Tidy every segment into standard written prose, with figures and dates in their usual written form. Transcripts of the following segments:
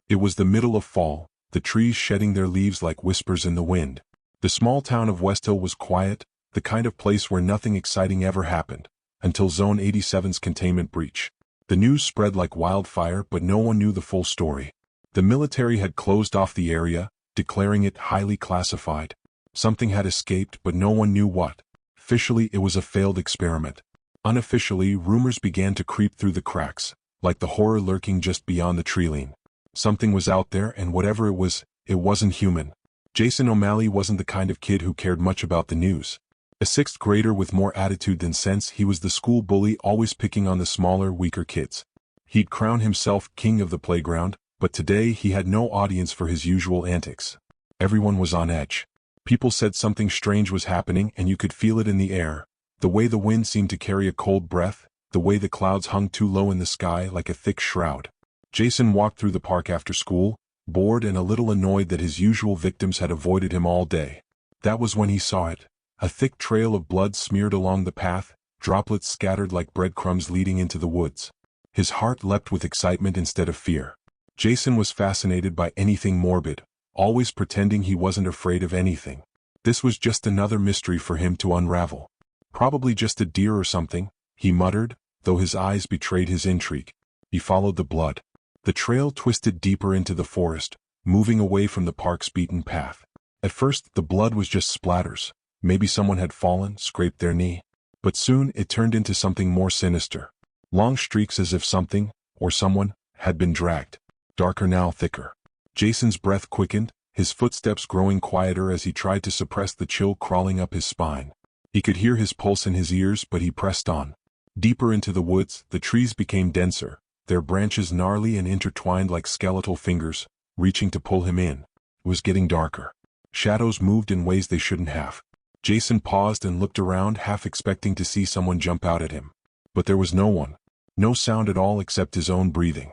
It was the middle of fall, the trees shedding their leaves like whispers in the wind. The small town of West Hill was quiet, the kind of place where nothing exciting ever happened, until Zone 87's containment breach. The news spread like wildfire, but no one knew the full story. The military had closed off the area, declaring it highly classified. Something had escaped, but no one knew what. Officially, it was a failed experiment. Unofficially, rumors began to creep through the cracks, like the horror lurking just beyond the treeline. Something was out there, and whatever it wasn't human. Jason O'Malley wasn't the kind of kid who cared much about the news. A sixth grader with more attitude than sense, he was the school bully, always picking on the smaller, weaker kids. He'd crown himself king of the playground, but today he had no audience for his usual antics. Everyone was on edge. People said something strange was happening, and you could feel it in the air. The way the wind seemed to carry a cold breath, the way the clouds hung too low in the sky like a thick shroud. Jason walked through the park after school, bored and a little annoyed that his usual victims had avoided him all day. That was when he saw it. A thick trail of blood smeared along the path, droplets scattered like breadcrumbs leading into the woods. His heart leapt with excitement instead of fear. Jason was fascinated by anything morbid, always pretending he wasn't afraid of anything. This was just another mystery for him to unravel. Probably just a deer or something, he muttered, though his eyes betrayed his intrigue. He followed the blood. The trail twisted deeper into the forest, moving away from the park's beaten path. At first, the blood was just splatters. Maybe someone had fallen, scraped their knee. But soon it turned into something more sinister. Long streaks as if something, or someone, had been dragged. Darker now, thicker. Jason's breath quickened, his footsteps growing quieter as he tried to suppress the chill crawling up his spine. He could hear his pulse in his ears, but he pressed on. Deeper into the woods, the trees became denser, their branches gnarly and intertwined like skeletal fingers, reaching to pull him in. It was getting darker. Shadows moved in ways they shouldn't have. Jason paused and looked around, half expecting to see someone jump out at him. But there was no one. No sound at all except his own breathing.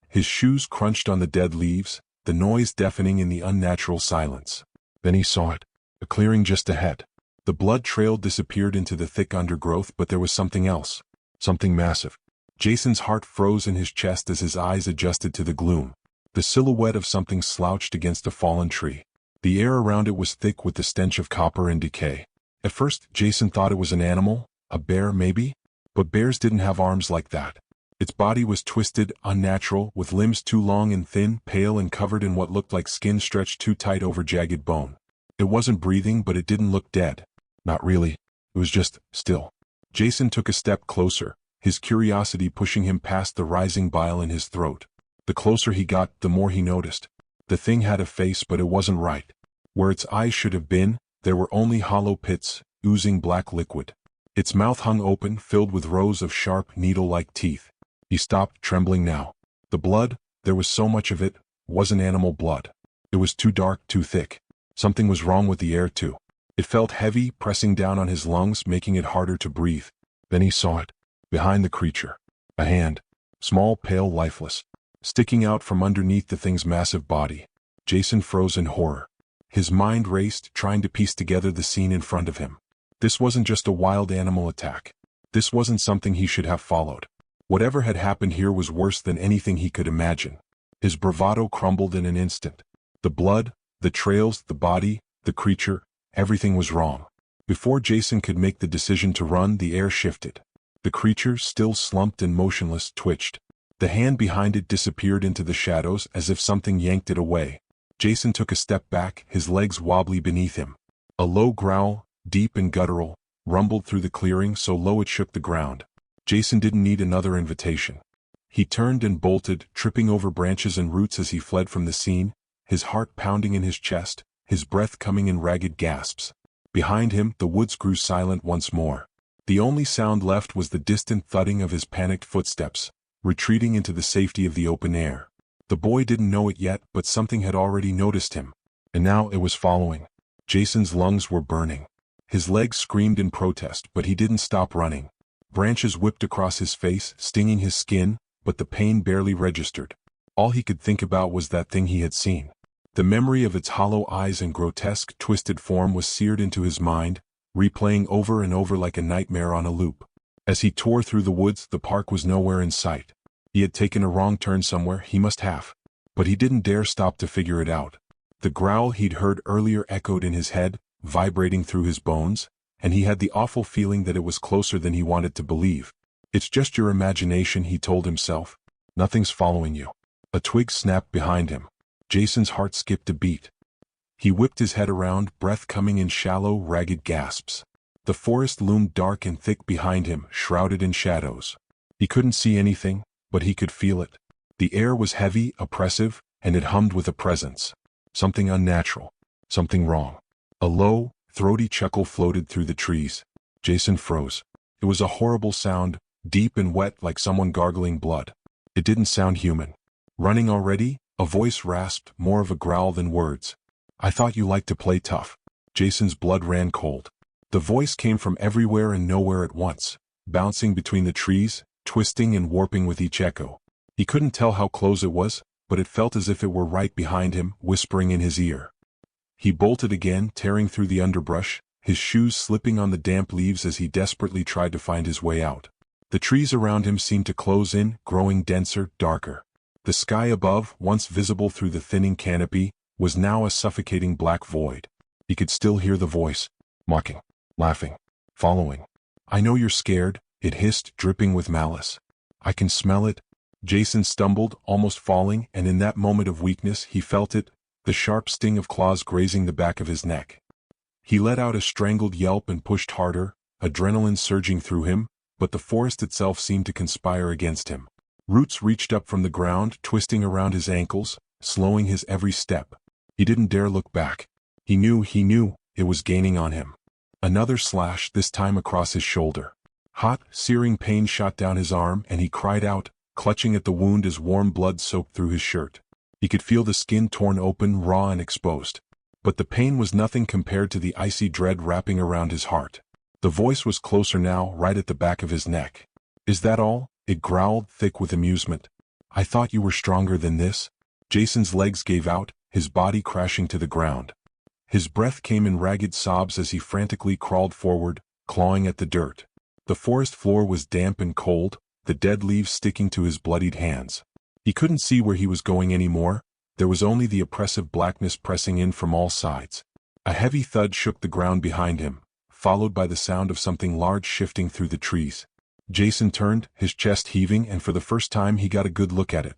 His shoes crunched on the dead leaves, the noise deafening in the unnatural silence. Then he saw it. A clearing just ahead. The blood trail disappeared into the thick undergrowth, but there was something else. Something massive. Jason's heart froze in his chest as his eyes adjusted to the gloom. The silhouette of something slouched against a fallen tree. The air around it was thick with the stench of copper and decay. At first, Jason thought it was an animal, a bear maybe? But bears didn't have arms like that. Its body was twisted, unnatural, with limbs too long and thin, pale and covered in what looked like skin stretched too tight over jagged bone. It wasn't breathing, but it didn't look dead. Not really. It was just still. Jason took a step closer, his curiosity pushing him past the rising bile in his throat. The closer he got, the more he noticed. The thing had a face, but it wasn't right. Where its eyes should have been, there were only hollow pits, oozing black liquid. Its mouth hung open, filled with rows of sharp, needle-like teeth. He stopped, trembling now. The blood, there was so much of it, wasn't animal blood. It was too dark, too thick. Something was wrong with the air, too. It felt heavy, pressing down on his lungs, making it harder to breathe. Then he saw it. Behind the creature. A hand. Small, pale, lifeless. Sticking out from underneath the thing's massive body. Jason froze in horror. His mind raced, trying to piece together the scene in front of him. This wasn't just a wild animal attack. This wasn't something he should have followed. Whatever had happened here was worse than anything he could imagine. His bravado crumbled in an instant. The blood, the trails, the body, the creature, everything was wrong. Before Jason could make the decision to run, the air shifted. The creature, still slumped and motionless, twitched. The hand behind it disappeared into the shadows as if something yanked it away. Jason took a step back, his legs wobbly beneath him. A low growl, deep and guttural, rumbled through the clearing so low it shook the ground. Jason didn't need another invitation. He turned and bolted, tripping over branches and roots as he fled from the scene, his heart pounding in his chest, his breath coming in ragged gasps. Behind him, the woods grew silent once more. The only sound left was the distant thudding of his panicked footsteps, retreating into the safety of the open air. The boy didn't know it yet, but something had already noticed him. And now it was following. Jason's lungs were burning. His legs screamed in protest, but he didn't stop running. Branches whipped across his face, stinging his skin, but the pain barely registered. All he could think about was that thing he had seen. The memory of its hollow eyes and grotesque, twisted form was seared into his mind, replaying over and over like a nightmare on a loop. As he tore through the woods, the park was nowhere in sight. He had taken a wrong turn somewhere, he must have. But he didn't dare stop to figure it out. The growl he'd heard earlier echoed in his head, vibrating through his bones, and he had the awful feeling that it was closer than he wanted to believe. It's just your imagination, he told himself. Nothing's following you. A twig snapped behind him. Jason's heart skipped a beat. He whipped his head around, breath coming in shallow, ragged gasps. The forest loomed dark and thick behind him, shrouded in shadows. He couldn't see anything, but he could feel it. The air was heavy, oppressive, and it hummed with a presence. Something unnatural. Something wrong. A low, throaty chuckle floated through the trees. Jason froze. It was a horrible sound, deep and wet like someone gargling blood. It didn't sound human. Running already? A voice rasped, more of a growl than words. I thought you liked to play tough. Jason's blood ran cold. The voice came from everywhere and nowhere at once, bouncing between the trees, twisting and warping with each echo. He couldn't tell how close it was, but it felt as if it were right behind him, whispering in his ear. He bolted again, tearing through the underbrush, his shoes slipping on the damp leaves as he desperately tried to find his way out. The trees around him seemed to close in, growing denser, darker. The sky above, once visible through the thinning canopy, was now a suffocating black void. He could still hear the voice, mocking, laughing, following. I know you're scared, it hissed, dripping with malice. I can smell it. Jason stumbled, almost falling, and in that moment of weakness he felt it, the sharp sting of claws grazing the back of his neck. He let out a strangled yelp and pushed harder, adrenaline surging through him, but the forest itself seemed to conspire against him. Roots reached up from the ground, twisting around his ankles, slowing his every step. He didn't dare look back. He knew, it was gaining on him. Another slash, this time across his shoulder. Hot, searing pain shot down his arm, and he cried out, clutching at the wound as warm blood soaked through his shirt. He could feel the skin torn open, raw and exposed. But the pain was nothing compared to the icy dread wrapping around his heart. The voice was closer now, right at the back of his neck. Is that all? It growled, thick with amusement. I thought you were stronger than this. Jason's legs gave out, his body crashing to the ground. His breath came in ragged sobs as he frantically crawled forward, clawing at the dirt. The forest floor was damp and cold, the dead leaves sticking to his bloodied hands. He couldn't see where he was going anymore. There was only the oppressive blackness pressing in from all sides. A heavy thud shook the ground behind him, followed by the sound of something large shifting through the trees. Jason turned, his chest heaving, and for the first time he got a good look at it.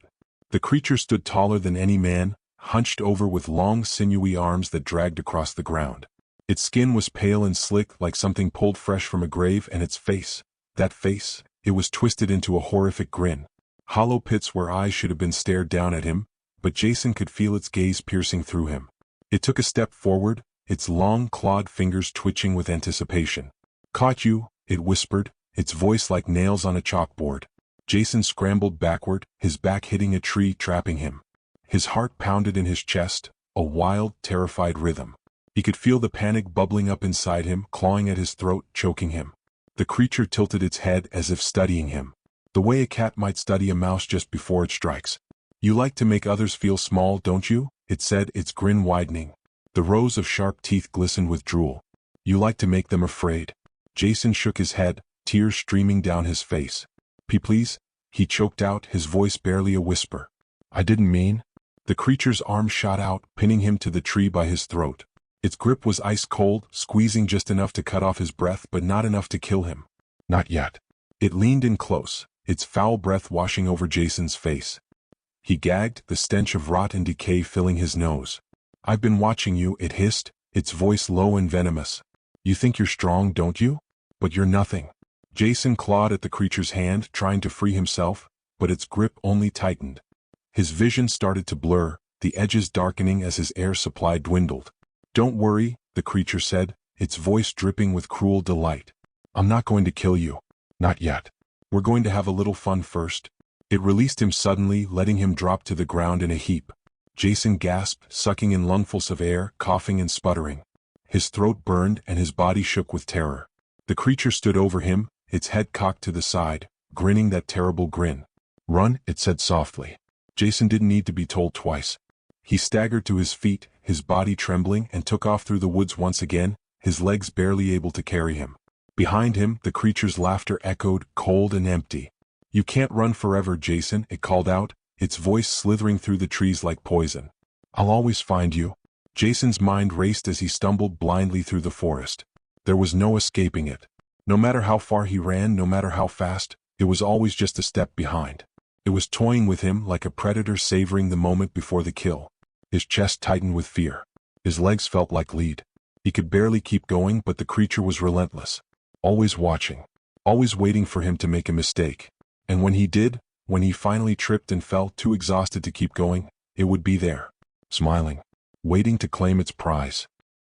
The creature stood taller than any man, hunched over with long sinewy arms that dragged across the ground. Its skin was pale and slick like something pulled fresh from a grave, and its face, that face, it was twisted into a horrific grin. Hollow pits where eyes should have been stared down at him, but Jason could feel its gaze piercing through him. It took a step forward, its long clawed fingers twitching with anticipation. Caught you, it whispered, its voice like nails on a chalkboard. Jason scrambled backward, his back hitting a tree, trapping him. His heart pounded in his chest, a wild, terrified rhythm. He could feel the panic bubbling up inside him, clawing at his throat, choking him. The creature tilted its head as if studying him. The way a cat might study a mouse just before it strikes. You like to make others feel small, don't you? It said, its grin widening. The rows of sharp teeth glistened with drool. You like to make them afraid. Jason shook his head, tears streaming down his face. Please, he choked out, his voice barely a whisper. I didn't mean. The creature's arm shot out, pinning him to the tree by his throat. Its grip was ice cold, squeezing just enough to cut off his breath but not enough to kill him. Not yet. It leaned in close, its foul breath washing over Jason's face. He gagged, the stench of rot and decay filling his nose. I've been watching you, it hissed, its voice low and venomous. You think you're strong, don't you? But you're nothing. Jason clawed at the creature's hand, trying to free himself, but its grip only tightened. His vision started to blur, the edges darkening as his air supply dwindled. Don't worry, the creature said, its voice dripping with cruel delight. I'm not going to kill you. Not yet. We're going to have a little fun first. It released him suddenly, letting him drop to the ground in a heap. Jason gasped, sucking in lungfuls of air, coughing and sputtering. His throat burned and his body shook with terror. The creature stood over him, its head cocked to the side, grinning that terrible grin. Run, it said softly. Jason didn't need to be told twice. He staggered to his feet, his body trembling, and took off through the woods once again, his legs barely able to carry him. Behind him, the creature's laughter echoed, cold and empty. You can't run forever, Jason, it called out, its voice slithering through the trees like poison. "I'll always find you." Jason's mind raced as he stumbled blindly through the forest. There was no escaping it. No matter how far he ran, no matter how fast, it was always just a step behind. It was toying with him like a predator savoring the moment before the kill. His chest tightened with fear. His legs felt like lead. He could barely keep going, but the creature was relentless. Always watching. Always waiting for him to make a mistake. And when he did, when he finally tripped and fell too exhausted to keep going, it would be there, smiling, waiting to claim its prize.